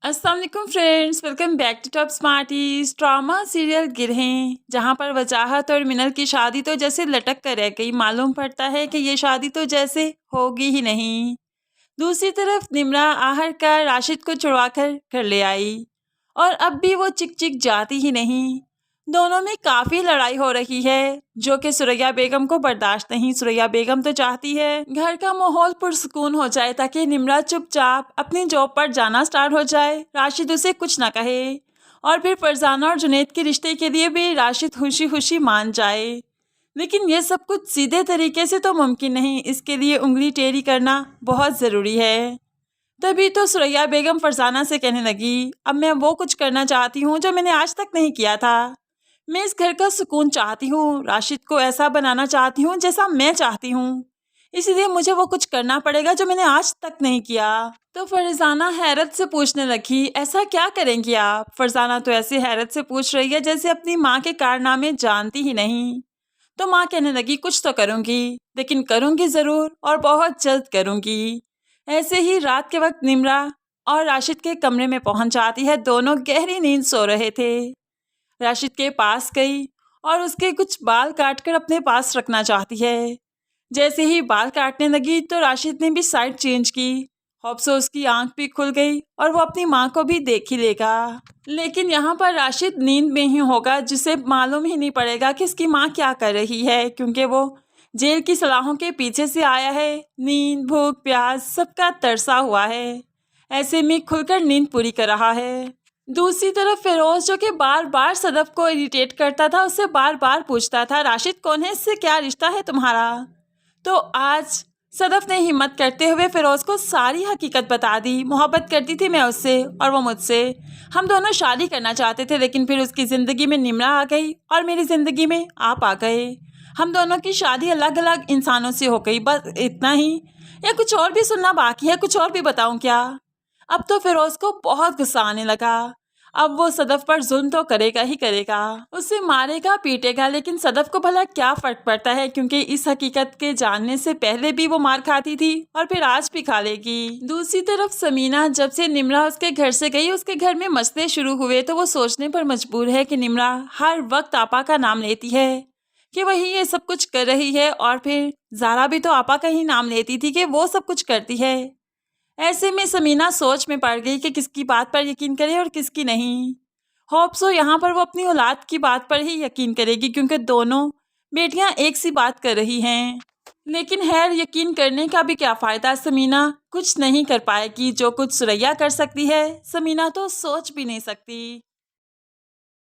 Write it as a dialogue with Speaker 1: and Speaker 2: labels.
Speaker 1: अस्सलाम वालेकुम friends, welcome back to Top Smarties. Drama serial Girhein, जहां पर वजाहत और मिनल की शादी तो जैसे लटक कर रह गई। मालूम पड़ता है कि ये शादी तो जैसे होगी ही नहीं। दूसरी तरफ निम्रा आहर कर राशिद को छुड़वा कर घर ले आई और अब भी वो चिक चिक जाती ही नहीं। दोनों में काफ़ी लड़ाई हो रही है जो कि सुरैया बेगम को बर्दाश्त नहीं। सुरैया बेगम तो चाहती है घर का माहौल पुरसुकून हो जाए ताकि निम्रा चुपचाप अपनी जॉब पर जाना स्टार्ट हो जाए, राशिद उसे कुछ ना कहे और फिर फरजाना और जुनैद के रिश्ते के लिए भी राशिद खुशी खुशी मान जाए। लेकिन ये सब कुछ सीधे तरीके से तो मुमकिन नहीं, इसके लिए उंगली टेढ़ी करना बहुत ज़रूरी है। तभी तो सुरैया बेगम फरजाना से कहने लगी, अब मैं वो कुछ करना चाहती हूँ जो मैंने आज तक नहीं किया था। मैं इस घर का सुकून चाहती हूँ, राशिद को ऐसा बनाना चाहती हूँ जैसा मैं चाहती हूँ, इसलिए मुझे वो कुछ करना पड़ेगा जो मैंने आज तक नहीं किया। तो फरजाना हैरत से पूछने लगी, ऐसा क्या करेंगी आप? फरजाना तो ऐसी हैरत से पूछ रही है जैसे अपनी माँ के कारनामे जानती ही नहीं। तो माँ कहने लगी, कुछ तो करूँगी, लेकिन करूँगी ज़रूर और बहुत जल्द करूँगी। ऐसे ही रात के वक्त निम्रा और राशिद के कमरे में पहुँच जाती है। दोनों गहरी नींद सो रहे थे। राशिद के पास गई और उसके कुछ बाल काटकर अपने पास रखना चाहती है। जैसे ही बाल काटने लगी तो राशिद ने भी साइड चेंज की। होप्स उसकी आंख भी खुल गई और वो अपनी माँ को भी देख ही लेगा। लेकिन यहाँ पर राशिद नींद में ही होगा, जिसे मालूम ही नहीं पड़ेगा कि इसकी माँ क्या कर रही है, क्योंकि वो जेल की सलाहों के पीछे से आया है। नींद, भूख, प्यास सबका तरसा हुआ है। ऐसे में खुलकर नींद पूरी कर रहा है। दूसरी तरफ फिरोज, जो कि बार बार सदफ को इरिटेट करता था, उससे बार बार पूछता था, राशिद कौन है, इससे क्या रिश्ता है तुम्हारा? तो आज सदफ ने हिम्मत करते हुए फिरोज को सारी हकीकत बता दी। मोहब्बत करती थी मैं उससे और वो मुझसे। हम दोनों शादी करना चाहते थे, लेकिन फिर उसकी ज़िंदगी में निम्रा आ गई और मेरी ज़िंदगी में आप आ गए। हम दोनों की शादी अलग अलग इंसानों से हो गई, बस इतना ही। या कुछ और भी सुनना बाकी है? कुछ और भी बताऊं क्या? अब तो फिरोज को बहुत गुस्सा आने लगा। अब वो सदफ पर जुल्म तो करेगा ही करेगा, उसे मारेगा पीटेगा, लेकिन सदफ को भला क्या फर्क पड़ता है, क्योंकि इस हकीकत के जानने से पहले भी वो मार खाती थी और फिर आज भी खा लेगी। दूसरी तरफ समीना, जब से निम्रा उसके घर से गई, उसके घर में मसले शुरू हुए तो वो सोचने पर मजबूर है कि निम्रा हर वक्त आपा का नाम लेती है कि वही ये सब कुछ कर रही है, और फिर ज़ारा भी तो आपा का ही नाम लेती थी कि वो सब कुछ करती है। ऐसे में समीना सोच में पड़ गई कि किसकी बात पर यकीन करे और किसकी नहीं। होप सो यहाँ पर वो अपनी औलाद की बात पर ही यकीन करेगी, क्योंकि दोनों बेटियां एक सी बात कर रही हैं। लेकिन खैर, यकीन करने का भी क्या फ़ायदा, समीना कुछ नहीं कर पाएगी। जो कुछ सुरैया कर सकती है, समीना तो सोच भी नहीं सकती।